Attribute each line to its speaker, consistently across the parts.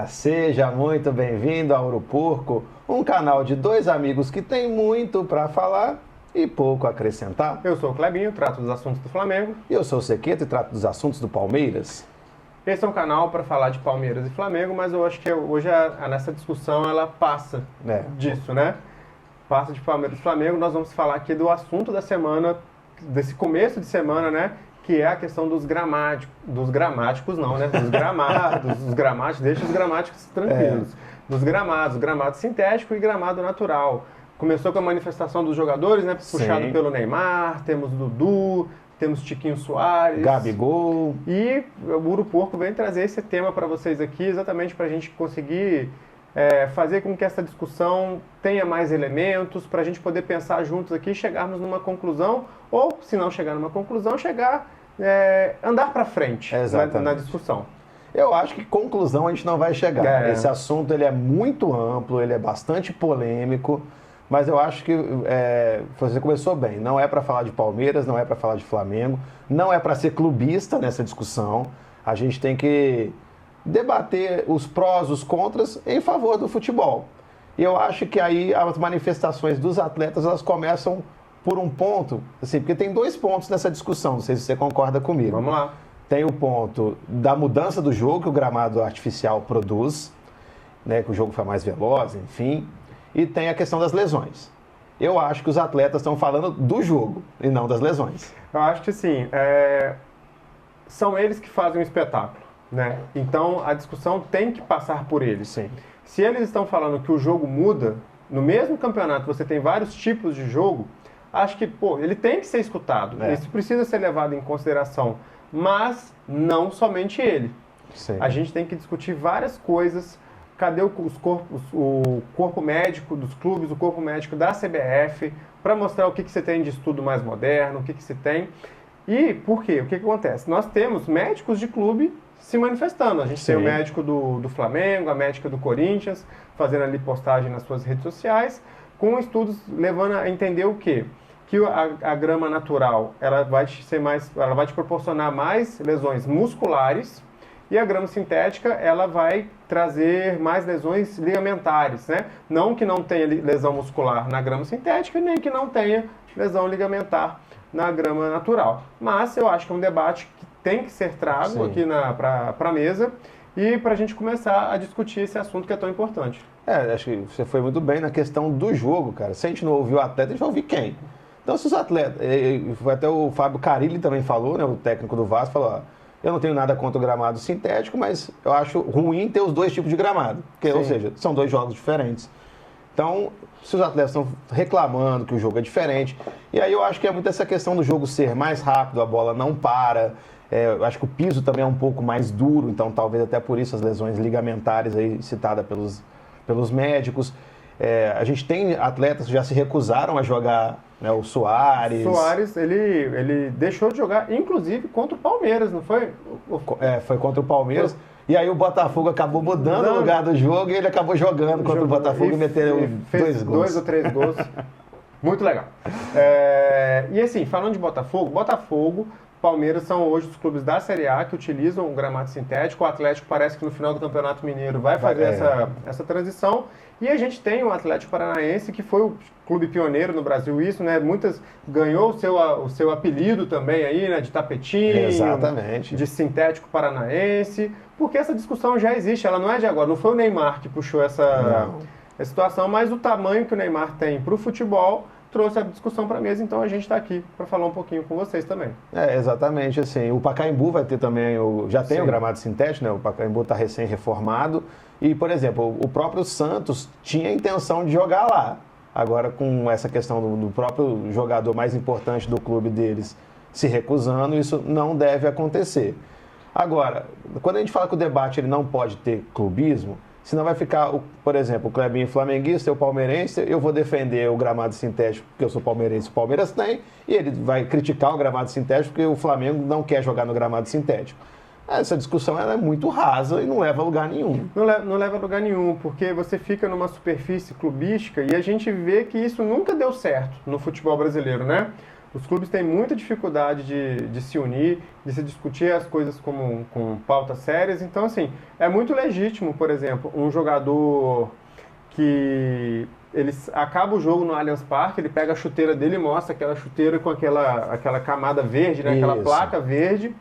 Speaker 1: Seja muito bem-vindo ao Ouro Porco, um canal de dois amigos que tem muito para falar e pouco a acrescentar.
Speaker 2: Eu sou o Clebinho, trato dos assuntos do Flamengo.
Speaker 1: E eu sou o Sequeto e trato dos assuntos do Palmeiras.
Speaker 2: Esse é um canal para falar de Palmeiras e Flamengo, mas eu acho que hoje nessa discussão ela passa disso, né? Passa de Palmeiras e Flamengo. Nós vamos falar aqui do assunto da semana, desse começo de semana, né? Que é a questão dos gramáticos. Dos gramáticos não, né? Dos gramados, dos gramáticos, deixa os gramáticos tranquilos. Dos gramados, gramado sintético e gramado natural. Começou com a manifestação dos jogadores, né? Puxado
Speaker 1: Sim.
Speaker 2: pelo Neymar, temos Dudu, temos Tiquinho Soares.
Speaker 1: Gabigol.
Speaker 2: E o Ouro Porco vem trazer esse tema para vocês aqui, exatamente para a gente conseguir fazer com que essa discussão tenha mais elementos, para a gente poder pensar juntos aqui e chegarmos numa conclusão, ou, se não chegar numa conclusão, andar para frente na discussão.
Speaker 1: Eu acho que conclusão a gente não vai chegar. Esse assunto ele é muito amplo, ele é bastante polêmico, mas eu acho que você começou bem. Não é para falar de Palmeiras, não é para falar de Flamengo, não é para ser clubista nessa discussão. A gente tem que debater os prós, os contras em favor do futebol. E eu acho que aí as manifestações dos atletas elas começam por um ponto, assim, porque tem dois pontos nessa discussão, não sei se você concorda comigo.
Speaker 2: Vamos lá.
Speaker 1: Tem o ponto da mudança do jogo que o gramado artificial produz, né, que o jogo foi mais veloz, enfim, e tem a questão das lesões. Eu acho que os atletas estão falando do jogo e não das lesões.
Speaker 2: Eu acho que sim, são eles que fazem o espetáculo, né? Então a discussão tem que passar por eles.
Speaker 1: Sim.
Speaker 2: Se eles estão falando que o jogo muda, no mesmo campeonato você tem vários tipos de jogo, acho que, ele tem que ser escutado. Isso precisa ser levado em consideração, mas não somente ele.
Speaker 1: Sim.
Speaker 2: A gente tem que discutir várias coisas. Cadê o corpo médico dos clubes, o corpo médico da CBF, para mostrar o que você tem de estudo mais moderno, o que você tem. E por quê? O que acontece? Nós temos médicos de clube se manifestando. A gente tem o médico do Flamengo, a médica do Corinthians, fazendo ali postagem nas suas redes sociais, com estudos levando a entender o quê? Que a grama natural ela vai te proporcionar mais lesões musculares e a grama sintética ela vai trazer mais lesões ligamentares, né? Não que não tenha lesão muscular na grama sintética, nem que não tenha lesão ligamentar na grama natural. Mas eu acho que é um debate que tem que ser trago aqui para a mesa e para a gente começar a discutir esse assunto que é tão importante.
Speaker 1: Acho que você foi muito bem na questão do jogo, cara. Se a gente não ouvir o atleta, a gente vai ouvir quem? Então, se os atletas... Até o Fábio Carilli também falou, né, o técnico do Vasco, falou, eu não tenho nada contra o gramado sintético, mas eu acho ruim ter os dois tipos de gramado. Ou seja, são dois jogos diferentes. Então, se os atletas estão reclamando que o jogo é diferente, e aí eu acho que é muito essa questão do jogo ser mais rápido, a bola não para, eu acho que o piso também é um pouco mais duro, então talvez até por isso as lesões ligamentares aí citadas pelos médicos. A gente tem atletas que já se recusaram a jogar, né, o Soares.
Speaker 2: O Soares, ele deixou de jogar, inclusive, contra o Palmeiras, não foi?
Speaker 1: Foi contra o Palmeiras. E aí o Botafogo acabou mudando o lugar do jogo e ele acabou jogando contra o Botafogo e meteu dois gols.
Speaker 2: 2 ou 3 gols. Muito legal. E assim, falando de Botafogo, Palmeiras são hoje os clubes da Série A que utilizam o gramado sintético. O Atlético parece que no final do Campeonato Mineiro vai fazer essa transição. E a gente tem o Atlético Paranaense, que foi o clube pioneiro no Brasil, isso, né? Ganhou o seu apelido também aí, né? De tapetinho.
Speaker 1: Exatamente.
Speaker 2: De sintético paranaense. Porque essa discussão já existe, ela não é de agora. Não foi o Neymar que puxou essa situação, mas o tamanho que o Neymar tem para o futebol trouxe a discussão para a mesa, então a gente está aqui para falar um pouquinho com vocês também.
Speaker 1: Exatamente, assim, o Pacaembu vai ter também, já tem o gramado sintético, né? O Pacaembu está recém-reformado e, por exemplo, o próprio Santos tinha a intenção de jogar lá. Agora, com essa questão do próprio jogador mais importante do clube deles se recusando, isso não deve acontecer. Agora, quando a gente fala que o debate ele não pode ter clubismo, senão vai ficar, por exemplo, o Clebinho flamenguista, eu palmeirense, eu vou defender o gramado sintético porque eu sou palmeirense, o Palmeiras tem, e ele vai criticar o gramado sintético porque o Flamengo não quer jogar no gramado sintético. Essa discussão ela é muito rasa e não leva a lugar nenhum.
Speaker 2: Não leva a lugar nenhum, porque você fica numa superfície clubística e a gente vê que isso nunca deu certo no futebol brasileiro, né? Os clubes têm muita dificuldade de se unir, de se discutir as coisas com pautas sérias. Então, assim, é muito legítimo, por exemplo, um jogador que ele acaba o jogo no Allianz Parque, ele pega a chuteira dele e mostra aquela chuteira com aquela camada verde, né, aquela placa verde.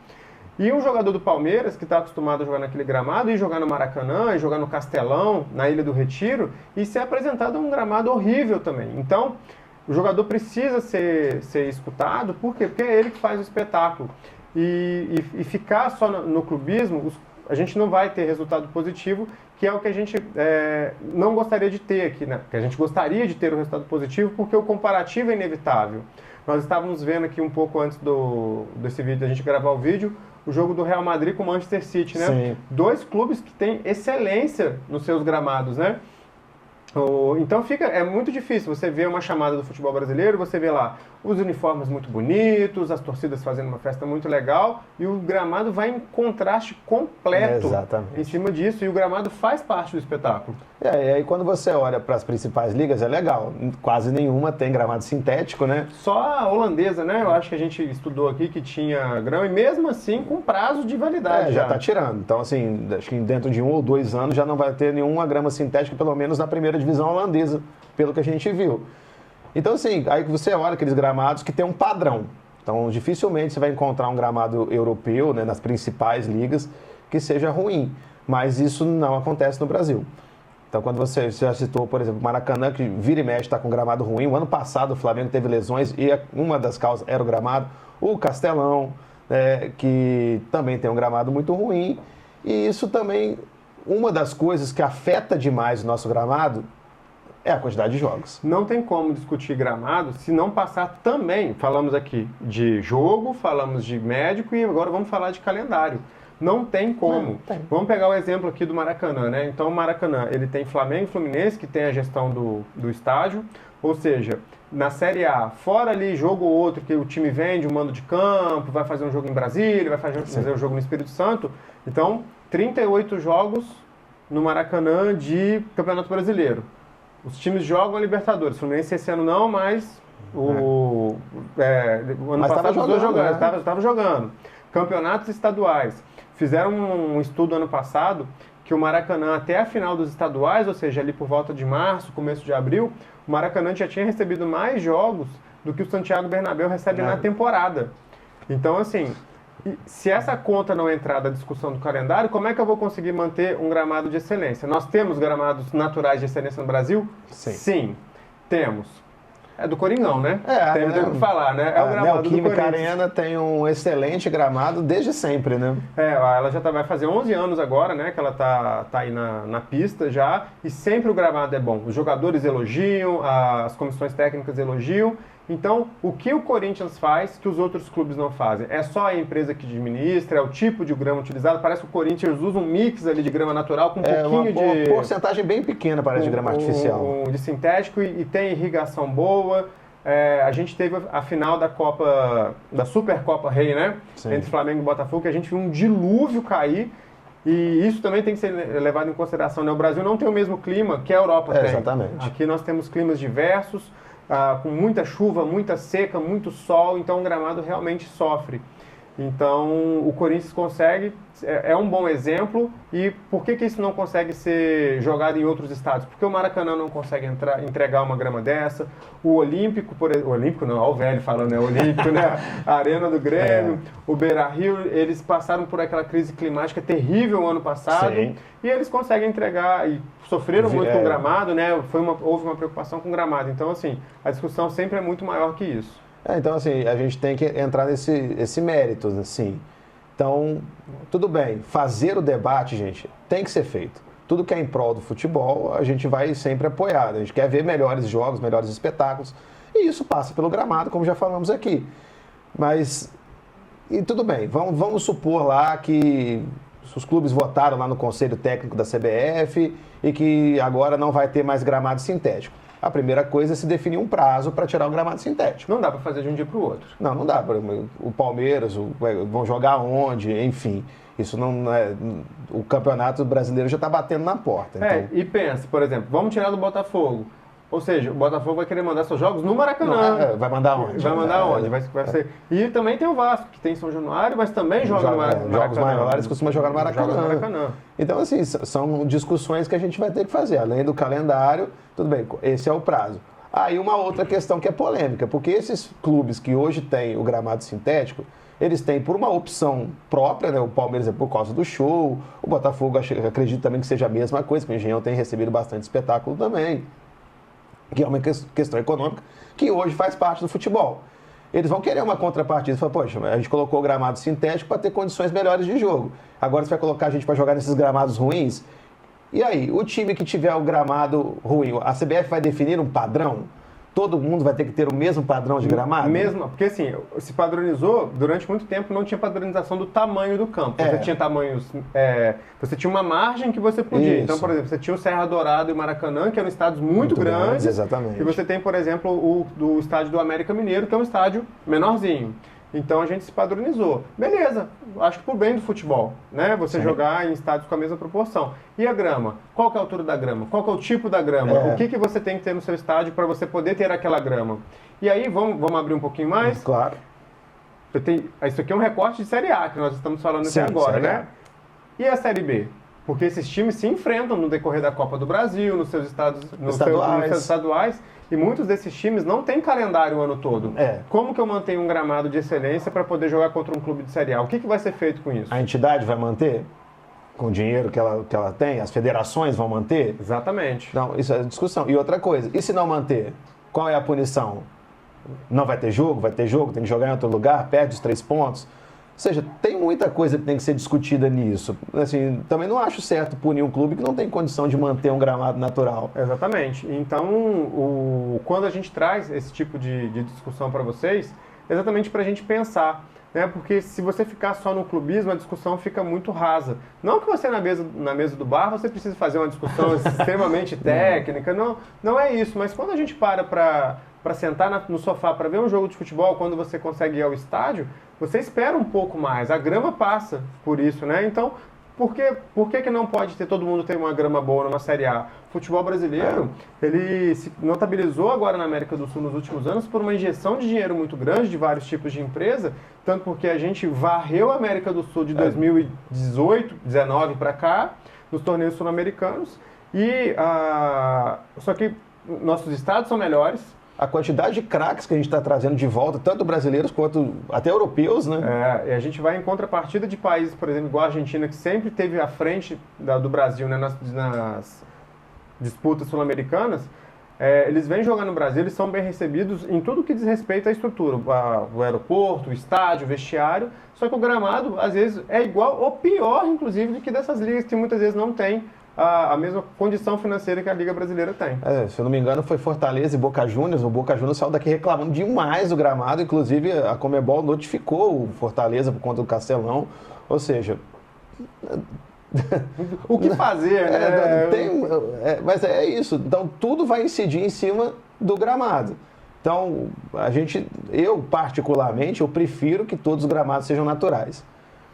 Speaker 2: E um jogador do Palmeiras, que está acostumado a jogar naquele gramado, ir jogar no Maracanã, ir jogar no Castelão, na Ilha do Retiro, e ser apresentado um gramado horrível também. Então, o jogador precisa ser escutado, por quê? Porque é ele que faz o espetáculo. E ficar só no clubismo, a gente não vai ter resultado positivo, que é o que a gente não gostaria de ter aqui, né? Que a gente gostaria de ter o resultado positivo, porque o comparativo é inevitável. Nós estávamos vendo aqui um pouco antes desse vídeo, da gente gravar o vídeo, o jogo do Real Madrid com o Manchester City, né?
Speaker 1: Sim.
Speaker 2: Dois clubes que têm excelência nos seus gramados, né? Então é muito difícil você ver uma chamada do futebol brasileiro, você vê lá os uniformes muito bonitos, as torcidas fazendo uma festa muito legal e o gramado vai em contraste completo em cima disso, e o gramado faz parte do espetáculo.
Speaker 1: E aí quando você olha para as principais ligas é legal, quase nenhuma tem gramado sintético, né?
Speaker 2: Só a holandesa, né? Eu acho que a gente estudou aqui que tinha grama e mesmo assim com prazo de validade.
Speaker 1: Já está tirando. Então assim, acho que dentro de 1 ou 2 anos já não vai ter nenhuma grama sintética, pelo menos na primeira divisão holandesa, pelo que a gente viu. Então assim, aí você olha aqueles gramados que tem um padrão. Então dificilmente você vai encontrar um gramado europeu, né, nas principais ligas que seja ruim. Mas isso não acontece no Brasil. Então, quando você já citou, por exemplo, o Maracanã, que vira e mexe está com gramado ruim. O ano passado o Flamengo teve lesões e uma das causas era o gramado. O Castelão, que também tem um gramado muito ruim. E isso também, uma das coisas que afeta demais o nosso gramado é a quantidade de jogos.
Speaker 2: Não tem como discutir gramado se não passar também. Falamos aqui de jogo, falamos de médico e agora vamos falar de calendário. Não tem como.
Speaker 1: Não tem.
Speaker 2: Vamos pegar o exemplo aqui do Maracanã, né? Então o Maracanã, ele tem Flamengo e Fluminense, que tem a gestão do estádio, ou seja, na Série A, fora ali jogo ou outro que o time vende um mando de campo, vai fazer um jogo em Brasília, vai fazer um jogo no Espírito Santo. Então, 38 jogos no Maracanã de Campeonato Brasileiro. Os times jogam a Libertadores. Fluminense esse ano não, mas o ano passado os dois jogando, estava jogando. Campeonatos estaduais. Fizeram um estudo ano passado que o Maracanã, até a final dos estaduais, ou seja, ali por volta de março, começo de abril, o Maracanã já tinha recebido mais jogos do que o Santiago Bernabéu recebe na temporada. Então, assim, se essa conta não entrar da discussão do calendário, como é que eu vou conseguir manter um gramado de excelência? Nós temos gramados naturais de excelência no Brasil?
Speaker 1: Sim,
Speaker 2: temos. É do Coringão, né? Tem o que falar, né? É o
Speaker 1: a
Speaker 2: gramado do
Speaker 1: Neoquímica
Speaker 2: Corinthians.
Speaker 1: Arena tem um excelente gramado desde sempre, né?
Speaker 2: Ela já vai fazer 11 anos agora, né? Que ela tá aí na pista já. E sempre o gramado é bom. Os jogadores elogiam, as comissões técnicas elogiam. Então, o que o Corinthians faz que os outros clubes não fazem? É só a empresa que administra, é o tipo de grama utilizado? Parece que o Corinthians usa um mix ali de grama natural com um pouquinho de...
Speaker 1: uma porcentagem bem pequena, parece, de grama artificial.
Speaker 2: De sintético e tem irrigação boa. A gente teve a final da Supercopa Rei, né?
Speaker 1: Sim.
Speaker 2: Entre Flamengo e Botafogo, que a gente viu um dilúvio cair. E isso também tem que ser levado em consideração, né? O Brasil não tem o mesmo clima que a Europa tem.
Speaker 1: Exatamente.
Speaker 2: Aqui nós temos climas diversos, com muita chuva, muita seca, muito sol, então o gramado realmente sofre. Então o Corinthians consegue, é um bom exemplo. E por que isso não consegue ser jogado em outros estados? Porque o Maracanã não consegue entregar uma grama dessa. O Olímpico, o Olímpico não, olha o velho falando, né? O Olímpico, né? A Arena do Grêmio, o Beira-Rio, eles passaram por aquela crise climática terrível ano passado.
Speaker 1: Sim.
Speaker 2: E eles conseguem entregar e sofreram muito com o gramado, né? Houve uma preocupação com o gramado. Então, assim, a discussão sempre é muito maior que isso.
Speaker 1: Então, assim, a gente tem que entrar nesse mérito, assim. Então, tudo bem, fazer o debate, gente, tem que ser feito. Tudo que é em prol do futebol, a gente vai sempre apoiar. A gente quer ver melhores jogos, melhores espetáculos. E isso passa pelo gramado, como já falamos aqui. Mas, e tudo bem, vamos supor lá que os clubes votaram lá no Conselho Técnico da CBF e que agora não vai ter mais gramado sintético. A primeira coisa é se definir um prazo para tirar o gramado sintético.
Speaker 2: Não dá para fazer de um dia para o outro.
Speaker 1: Não dá. O Palmeiras, vão jogar onde, enfim. Isso não é... O Campeonato Brasileiro já está batendo na porta. Então...
Speaker 2: E pensa, por exemplo, vamos tirar do Botafogo. Ou seja, o Botafogo vai querer mandar seus jogos no Maracanã.
Speaker 1: Não, vai mandar onde?
Speaker 2: Vai mandar onde? Vai ser. E também tem o Vasco, que tem São Januário, mas também joga no Maracanã.
Speaker 1: Jogos maiores costuma jogar no Maracanã. Então, assim, são discussões que a gente vai ter que fazer. Além do calendário, tudo bem, esse é o prazo. Aí uma outra questão que é polêmica, porque esses clubes que hoje têm o gramado sintético, eles têm por uma opção própria, né? O Palmeiras é por causa do show, o Botafogo acredito também que seja a mesma coisa, que o Engenhão tem recebido bastante espetáculo também, que é uma questão econômica, que hoje faz parte do futebol. Eles vão querer uma contrapartida. Falam, poxa, a gente colocou o gramado sintético para ter condições melhores de jogo. Agora você vai colocar a gente para jogar nesses gramados ruins? E aí, o time que tiver o gramado ruim, a CBF vai definir um padrão? Todo mundo vai ter que ter o mesmo padrão de gramado?
Speaker 2: Mesmo, porque assim, se padronizou, durante muito tempo não tinha padronização do tamanho do campo. Você tinha tamanhos, você tinha uma margem que você podia. Isso. Então, por exemplo, você tinha o Serra Dourada e o Maracanã, que eram estádios muito grandes.
Speaker 1: Exatamente.
Speaker 2: E você tem, por exemplo, o estádio do América Mineiro, que é um estádio menorzinho. Então a gente se padronizou. Beleza, acho que por bem do futebol, né? Você jogar em estádios com a mesma proporção. E a grama? Qual que é a altura da grama? Qual que é o tipo da grama? O que você tem que ter no seu estádio para você poder ter aquela grama? E aí, vamos abrir um pouquinho mais?
Speaker 1: Claro.
Speaker 2: Isso aqui é um recorte de Série A, que nós estamos falando até agora, né? E a Série B? Porque esses times se enfrentam no decorrer da Copa do Brasil, nos seus estaduais. E muitos desses times não têm calendário o ano todo. Como que eu mantenho um gramado de excelência para poder jogar contra um clube de Série A? O que vai ser feito com isso?
Speaker 1: A entidade vai manter? Com o dinheiro que ela tem? As federações vão manter?
Speaker 2: Exatamente.
Speaker 1: Não, isso é discussão. E outra coisa, e se não manter? Qual é a punição? Não vai ter jogo? Vai ter jogo? Tem que jogar em outro lugar? Perde os 3 pontos? Ou seja, tem muita coisa que tem que ser discutida nisso. Assim, também não acho certo punir um clube que não tem condição de manter um gramado natural.
Speaker 2: Exatamente. Então, quando a gente traz esse tipo de discussão para vocês, é exatamente para a gente pensar. Né? Porque se você ficar só no clubismo, a discussão fica muito rasa. Não que você na mesa do bar você precisa fazer uma discussão extremamente técnica, não é isso. Mas quando a gente para sentar no sofá para ver um jogo de futebol, quando você consegue ir ao estádio, você espera um pouco mais. A grama passa por isso, né? Então, por que não pode todo mundo ter uma grama boa numa Série A? O futebol brasileiro, ele se notabilizou agora na América do Sul nos últimos anos por uma injeção de dinheiro muito grande de vários tipos de empresa, tanto porque a gente varreu a América do Sul de 2018, 2019 para cá, nos torneios sul-americanos, só que nossos estados são melhores.
Speaker 1: A quantidade de craques que a gente está trazendo de volta, tanto brasileiros quanto até europeus, né?
Speaker 2: E a gente vai em contrapartida de países, por exemplo, igual a Argentina, que sempre esteve à frente do Brasil, né, nas disputas sul-americanas. Eles vêm jogar no Brasil, eles são bem recebidos em tudo que diz respeito à estrutura, o aeroporto, o estádio, o vestiário, só que o gramado, às vezes, é igual ou pior, inclusive, do que dessas ligas que muitas vezes não tem a mesma condição financeira que a Liga Brasileira tem.
Speaker 1: Se eu não me engano, foi Fortaleza e Boca Juniors. O Boca Juniors saiu daqui reclamando demais do gramado. Inclusive, a Conmebol notificou o Fortaleza por conta do Castelão. Ou seja...
Speaker 2: o que fazer, né?
Speaker 1: Mas é isso. Então, tudo vai incidir em cima do gramado. Então, eu particularmente, eu prefiro que todos os gramados sejam naturais.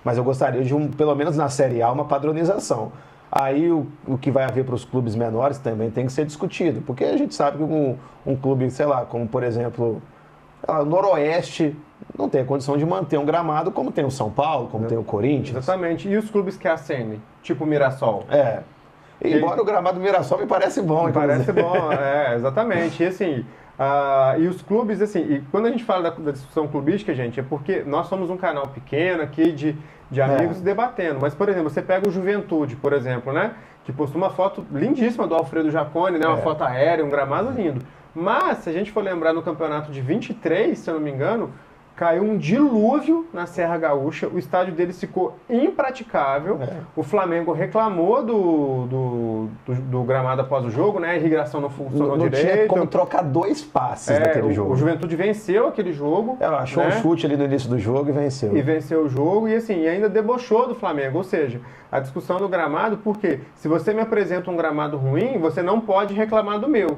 Speaker 1: Mas eu gostaria de, pelo menos na Série A, uma padronização. Aí o que vai haver para os clubes menores também tem que ser discutido, porque a gente sabe que um clube, sei lá, como por exemplo, o Noroeste não tem a condição de manter um gramado como tem o São Paulo, como tem o Corinthians.
Speaker 2: Exatamente. E os clubes que ascendem, tipo o Mirassol?
Speaker 1: Embora o gramado do Mirassol me parece bom.
Speaker 2: Parece bom, exatamente. E assim, e os clubes, assim, e quando a gente fala da discussão clubística, gente, é porque nós somos um canal pequeno aqui de amigos debatendo. Mas, por exemplo, você pega o Juventude, por exemplo, né? Que postou uma foto lindíssima do Alfredo Jaconi, né? Uma foto aérea, um gramado lindo. Mas, se a gente for lembrar no campeonato de 23, se eu não me engano, caiu um dilúvio na Serra Gaúcha, o estádio deles ficou impraticável, o Flamengo reclamou do gramado após o jogo, né? A irrigação não funcionou direito.
Speaker 1: Não tinha como trocar 2 passes naquele jogo.
Speaker 2: O Juventude venceu aquele jogo.
Speaker 1: Achou um chute ali no início do jogo e venceu.
Speaker 2: E venceu o jogo e assim, ainda debochou do Flamengo. Ou seja, a discussão do gramado, porque se você me apresenta um gramado ruim, você não pode reclamar do meu.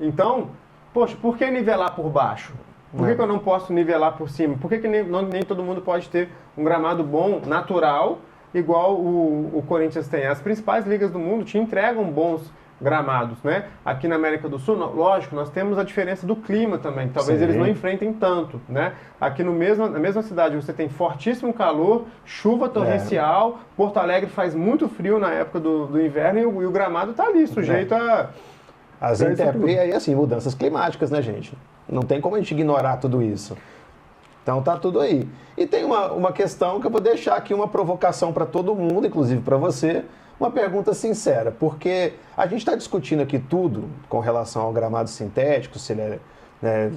Speaker 2: Então, poxa, por que nivelar por baixo? Por que eu não posso nivelar por cima? Por que nem todo mundo pode ter um gramado bom, natural, igual o Corinthians tem? As principais ligas do mundo te entregam bons gramados, né? Aqui na América do Sul, lógico, nós temos a diferença do clima também, talvez
Speaker 1: Sim.
Speaker 2: eles não enfrentem tanto, né? Aqui na mesma cidade você tem fortíssimo calor, chuva torrencial, Porto Alegre faz muito frio na época do inverno e o gramado está ali, sujeito a...
Speaker 1: As intempéries, aí assim, mudanças climáticas, né, gente? Não tem como a gente ignorar tudo isso. Então tá tudo aí. E tem uma questão que eu vou deixar aqui, uma provocação para todo mundo, inclusive para você, uma pergunta sincera, porque a gente está discutindo aqui tudo com relação ao gramado sintético, se ele é, né,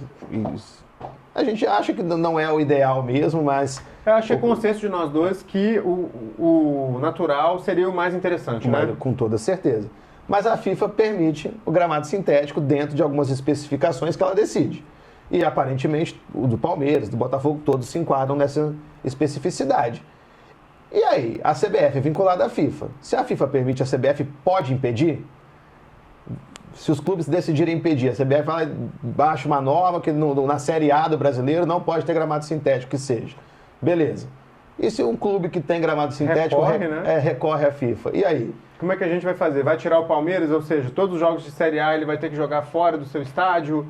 Speaker 1: a gente acha que não é o ideal mesmo, mas...
Speaker 2: Eu achei consenso de nós dois que o natural seria o mais interessante, né?
Speaker 1: Com toda certeza. Mas a FIFA permite o gramado sintético dentro de algumas especificações que ela decide. E aparentemente o do Palmeiras, do Botafogo, todos se enquadram nessa especificidade. E aí, a CBF é vinculada à FIFA. Se a FIFA permite, a CBF pode impedir? Se os clubes decidirem impedir, a CBF vai baixa uma norma que na Série A do brasileiro não pode ter gramado sintético, que seja. Beleza. E se um clube que tem gramado sintético recorre à FIFA? E aí?
Speaker 2: Como é que a gente vai fazer? Vai tirar o Palmeiras, ou seja, todos os jogos de Série A ele vai ter que jogar fora do seu estádio?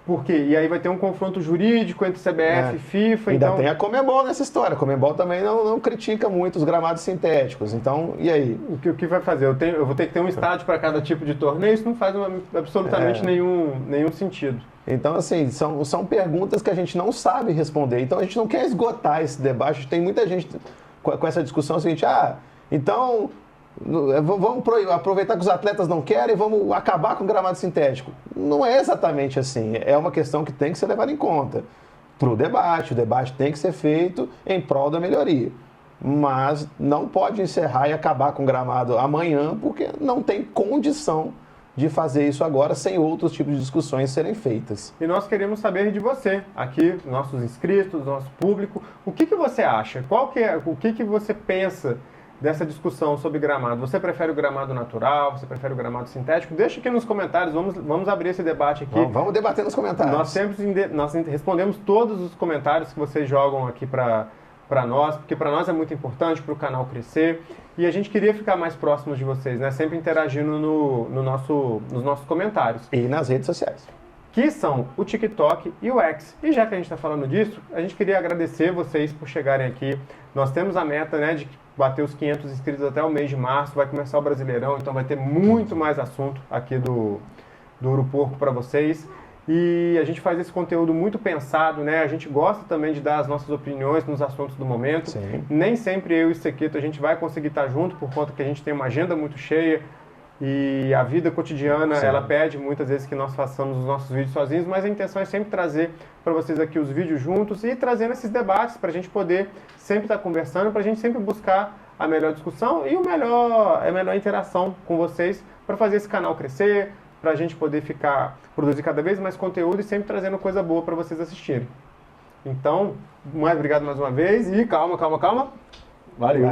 Speaker 2: Por quê? E aí vai ter um confronto jurídico entre CBF e FIFA.
Speaker 1: Ainda
Speaker 2: então...
Speaker 1: tem a Conmebol nessa história. A Conmebol também não critica muito os gramados sintéticos. Então, e aí?
Speaker 2: O que vai fazer? Eu vou ter que ter um estádio para cada tipo de torneio? Isso não faz absolutamente nenhum sentido.
Speaker 1: Então, assim, são perguntas que a gente não sabe responder. Então, a gente não quer esgotar esse debate. Tem muita gente com essa discussão seguinte, então... vamos aproveitar que os atletas não querem e vamos acabar com o gramado sintético. Não é exatamente assim. É uma questão que tem que ser levada em conta para o debate. O debate tem que ser feito em prol da melhoria. Mas não pode encerrar e acabar com o gramado amanhã, porque não tem condição de fazer isso agora sem outros tipos de discussões serem feitas.
Speaker 2: E nós queremos saber de você, aqui, nossos inscritos, nosso público, o que você acha? O que você pensa dessa discussão sobre gramado? Você prefere o gramado natural? Você prefere o gramado sintético? Deixa aqui nos comentários, vamos abrir esse debate aqui.
Speaker 1: Vamos debater nos comentários.
Speaker 2: Nós respondemos todos os comentários que vocês jogam aqui para nós, porque para nós é muito importante, para o canal crescer, e a gente queria ficar mais próximos de vocês, né? Sempre interagindo nos nossos comentários.
Speaker 1: E nas redes sociais.
Speaker 2: Que são o TikTok e o X. E já que a gente está falando disso, a gente queria agradecer vocês por chegarem aqui. Nós temos a meta, né, de bater os 500 inscritos até o mês de março, vai começar o Brasileirão, então vai ter muito mais assunto aqui do Ouro Porco para vocês. E a gente faz esse conteúdo muito pensado, né? A gente gosta também de dar as nossas opiniões nos assuntos do momento.
Speaker 1: Sim.
Speaker 2: Nem sempre eu e o Sequito a gente vai conseguir estar junto, por conta que a gente tem uma agenda muito cheia. E a vida cotidiana, ela pede muitas vezes que nós façamos os nossos vídeos sozinhos, mas a intenção é sempre trazer para vocês aqui os vídeos juntos e trazendo esses debates para a gente poder sempre estar conversando, para a gente sempre buscar a melhor discussão e a melhor interação com vocês para fazer esse canal crescer, para a gente poder produzir cada vez mais conteúdo e sempre trazendo coisa boa para vocês assistirem. Então, muito obrigado mais uma vez e calma.
Speaker 1: Valeu.